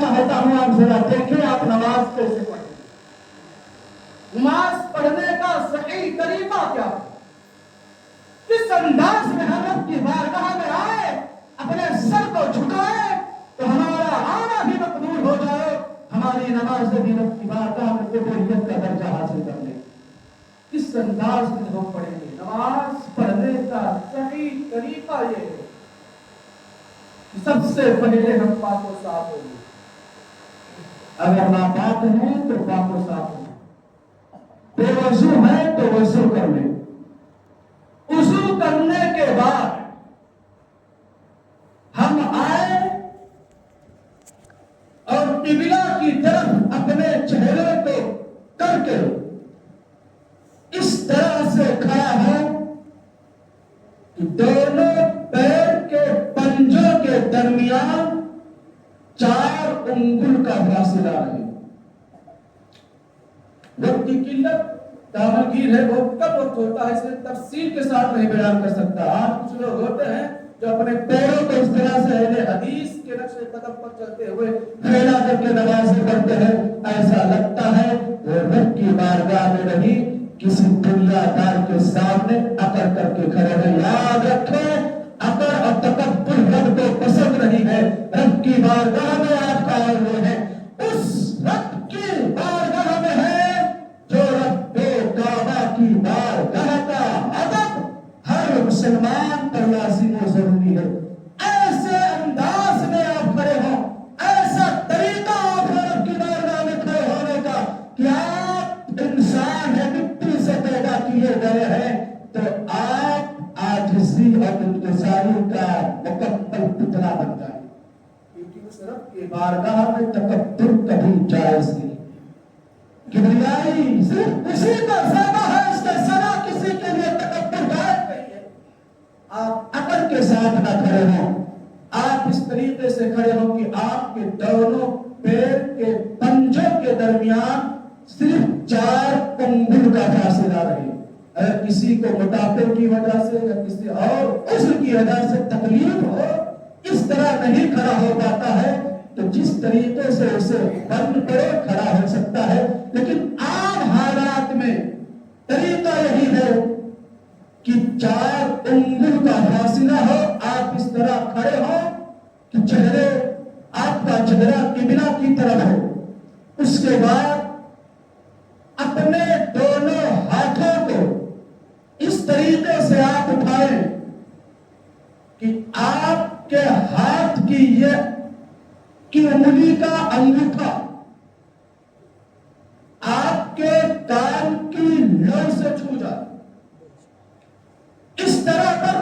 چاہتا ہوں آپ ذرا دیکھیں آپ نماز کیسے پڑھیں. نماز پڑھنے کا صحیح طریقہ کیا ہے؟ کس انداز میں ہم رب کی بارگاہ میں آئے، اپنے سر کو جھکائے تو ہمارا آنا بھی مقبول ہو جائے، ہماری نماز بھی رب کی بارگاہ میں قبولیت کا درجہ حاصل کر لے. کس انداز میں ہم پڑھیں گے؟ نماز پڑھنے کا صحیح طریقہ یہ ہے کہ سب سے پہلے ہم پاک و صاف ہوں گے. اگر ناپاک ہیں تو پاک و صاف ہوں، بے وضو ہے تو وضو کر لیں. وضو کرنے کے بعد ہم آئے اور قبلہ کی طرف اپنے چہرے کو کر کے اس طرح سے کھڑا ہے کہ دونوں پیر کے پنجوں کے درمیان 4 انگل کا فاصلہ رہے. وقت کی قلت دامنگیر ہے، بہت کم وقت ہوتا ہے، اس لیے تفصیل کے ساتھ نہیں بیان کر سکتا. آج کچھ لوگ ہوتے ہیں جو اپنے پیروں کو اس طرح سے اہل حدیث کے نقش قدم پر چلتے ہوئے پھیلا کر کے نمازیں پڑھتے ہیں. ایسا لگتا ہے وہ رب کی بارگاہ میں نہیں، کسی دنیا دار کے سامنے اکڑ کر کے کھڑے ہیں. یاد رکھیں، اکڑ اور تکبر رب کو پسند نہیں ہے. رب کی بارگاہ میں آپ آئے ہوئے ہیں، اس رب کی بارگاہ میں ہے جو رب کعبہ کی بارگاہ کا ادب ہر مسلمان پر لازم و ضروری ہے. ایسے انداز میں آپ کھڑے ہوں، ایسا طریقہ آپ رب کی بارگاہ میں کھڑے ہونے کا کہ آپ انسان ہے، مٹی سے پیدا کیے گئے ہیں، تو آپ عاجزی اور انکساری کا مکمل پتلا بن جائیں. کیونکہ اس رب کی بارگاہ میں تکبر کبھی جائز نہیں. کبریائی صرف اسی کا زیادہ ہے، اس کے سوا کسی کے لیے تکبر جائز نہیں ہے. آپ عقل کے ساتھ نہ کھڑے ہوں، آپ اس طریقے سے کھڑے ہوں کہ آپ کے دونوں پیر کے پنجوں کے درمیان صرف 4 انگل کا فاصلہ رہے. اگر کسی کو موٹاپے کی وجہ سے یا کسی اور عذر کی وجہ سے تکلیف ہو، اس طرح نہیں کھڑا ہو پاتا ہے، تو جس طریقے سے اسے بند کرے کھڑا ہو سکتا ہے. لیکن عام حالات میں طریقہ یہی ہے کہ 4 انگل کا فاصلہ ہو، آپ اس طرح کھڑے ہو کہ چہرے آپ کا چہرہ قبلہ کی طرف ہو. اس کے بعد اپنے دونوں ہاتھوں کو اس طریقے سے آپ اٹھائیں کہ آپ کے ہاتھ کی یہ کی انگلی کا انگوٹھا آپ کے کان کی لو سے چھو جائے. اس طرح پر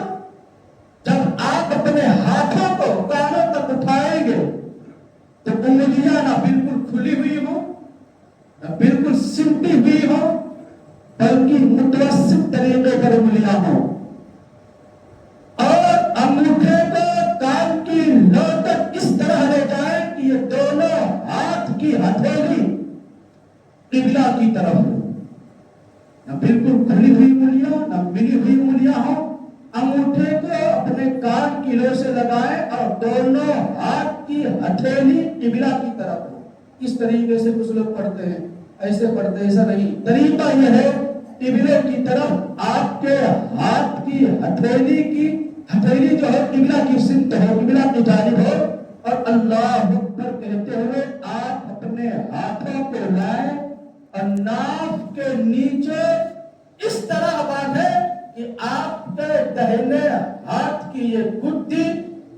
جب آپ اپنے ہاتھوں کو کانوں تک اٹھائیں گے تو انگلیاں نہ بالکل کھلی ہوئی ہوں، نہ بالکل سمٹی ہوئی ہوں، بلکہ متوسط طریقے پر انگلیاں ہوں. اور انگوٹھے کو کان کی لو تک اس طرح لے جائیں کہ یہ دونوں ہاتھ کی ہتھیلی قبلہ کی طرف ہو. نہ بالکل کھلی ہوئی انگلیاں نہ ملی ہوئی انگلیاں ہوں. انگوٹھے کو اپنے کان کی لو سے لگائیں اور دونوں ہاتھ کی ہتھیلی قبلہ کی طرف ہو. اس طریقے سے کچھ لوگ پڑھتے ہیں، ایسے پڑھتے ہیں، ایسا نہیں. طریقہ یہ ہے قبلے کی طرف آپ کے ہاتھ کی ہتھیلی جو ہے قبلہ کی سمت ہو، قبلہ کی جانب ہو، اور اللہ اکبر کہتے ہوئے آپ اپنے ہاتھوں کو لائیں اور ناف کے نیچے اس طرح باندھیں کہ آپ کے دہنے ہاتھ کی یہ گدی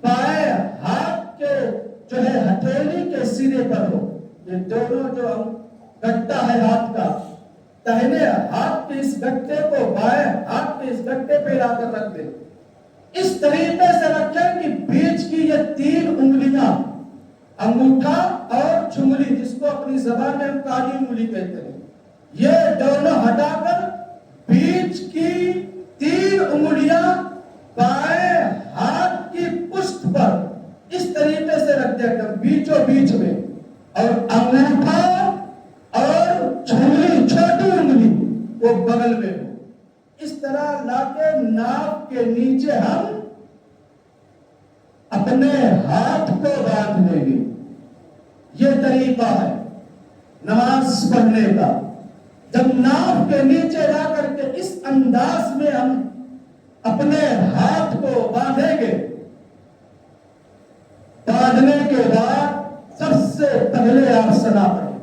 بائیں ہاتھ کے جو ہے ہتھیلی کے سرے پر ہو. یہ دونوں جو گٹا ہے ہاتھ کا، دہنے ہاتھ کے اس گٹے کو بائیں ہاتھ کے اس گٹے پہ لا کر رکھ دیں. اس طریقے سے رکھیں کہ بیچ کی یہ 3 انگلیاں، انگوٹھا اور چنگلی، جس کو اپنی زبان میں ہم کالی انگلی کہتے ہیں، یہ دونوں ہٹا کر بیچ کی 3 انگلیاں بائیں ہاتھ کی پشت پر اس طریقے سے رکھ دیں کہ بیچوں بیچ میں، اور انگوٹھا اور چنگلی چھوٹی انگلی وہ بغل میں ہو. اس طرح لا کے ناک کے نیچے ہم اپنے ہاتھ کو باندھ لیں گے. یہ طریقہ ہے نماز پڑھنے کا. جب ناف کے نیچے جا کر کے اس انداز میں ہم اپنے ہاتھ کو باندھیں گے, باندھنے کے بعد سب سے پہلے آپ ثنا پڑھیں.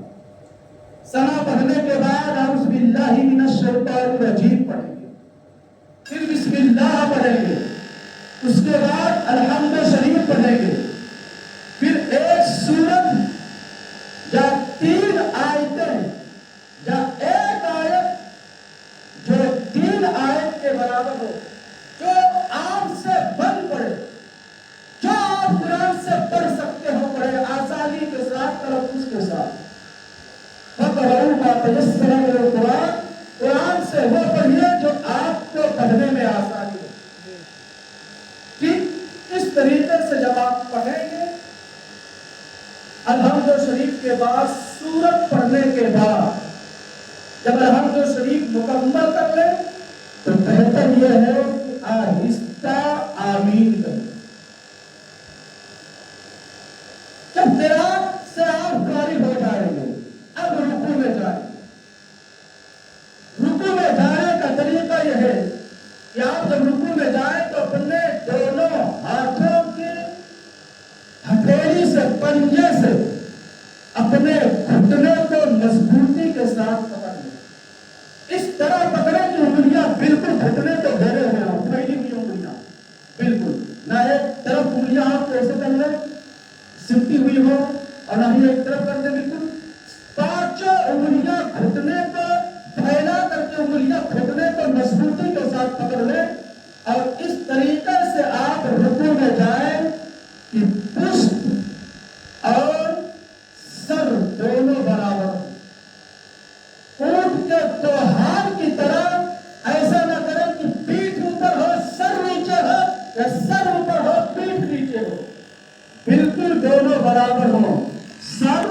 ثنا پڑھنے کے بعد اعوذ باللہ من الشیطان الرجیم پڑھیں گے, پھر بسم اللہ پڑھیں گے, اس کے بعد الحمد شریف پڑھیں گے, پھر ایک سورت یا 3 آیتیں یا ایک آیت جو 3 آیت کے برابر ہو, جو آپ سے بن پڑے, جو آپ قرآن سے پڑھ سکتے ہو پڑھے, آسانی کے ساتھ, تلفظ کے ساتھ. فَقْرَؤْا مَا تَيَسَّرَ مِنَ الْقُرْآنِ, قرآن سے وہ پڑھیے جو آپ کو پڑھنے میں آسانی ہو. ٹھیک اس طریقے سے جب آپ پڑھیں گے, الحمد شریف کے بعد سورت پڑھنے کے بعد جب الحمد شریف مکمل کر لیں تو بہتر یہ ہے کہ آہستہ آمین کریں. جب قرات سے آپ فارغ ہو جائیں گے, اب رکوع میں جائیں. رکوع میں جانے کا طریقہ یہ ہے کہ آپ جب رکوع میں جائیں تو اپنے دونوں ہاتھوں کے ہتھیلی سے, پنجے سے اپنے گھٹنے کو مضبوطی کے ساتھ پکڑ لیں. اس طرح پکڑیں کہ انگلیاں بالکل گھٹنے کو گھیرے ہوئے ہوں, پھیلی ہوئی انگلیاں بالکل نہ. ایک طرف انگلیاں آپ ایسے کر لیں سمٹی ہوئی ہو, اور نہ ہی ایک طرف کر دیں بالکل. 5 انگلیاں گھٹنے کو پھیلا کر کے انگلیاں گھٹنے کو مضبوطی کے ساتھ پکڑ لیں, اور اس طریقے سے آپ رکوع میں جائیں کہ پشت اور سر دونوں برابر ہوں. اونٹ کے توہان کی طرح ایسا نہ کریں کہ پیٹھ اوپر ہو سر نیچے ہو, یا سر اوپر ہو پیٹھ نیچے ہو. بالکل دونوں برابر ہوں. سر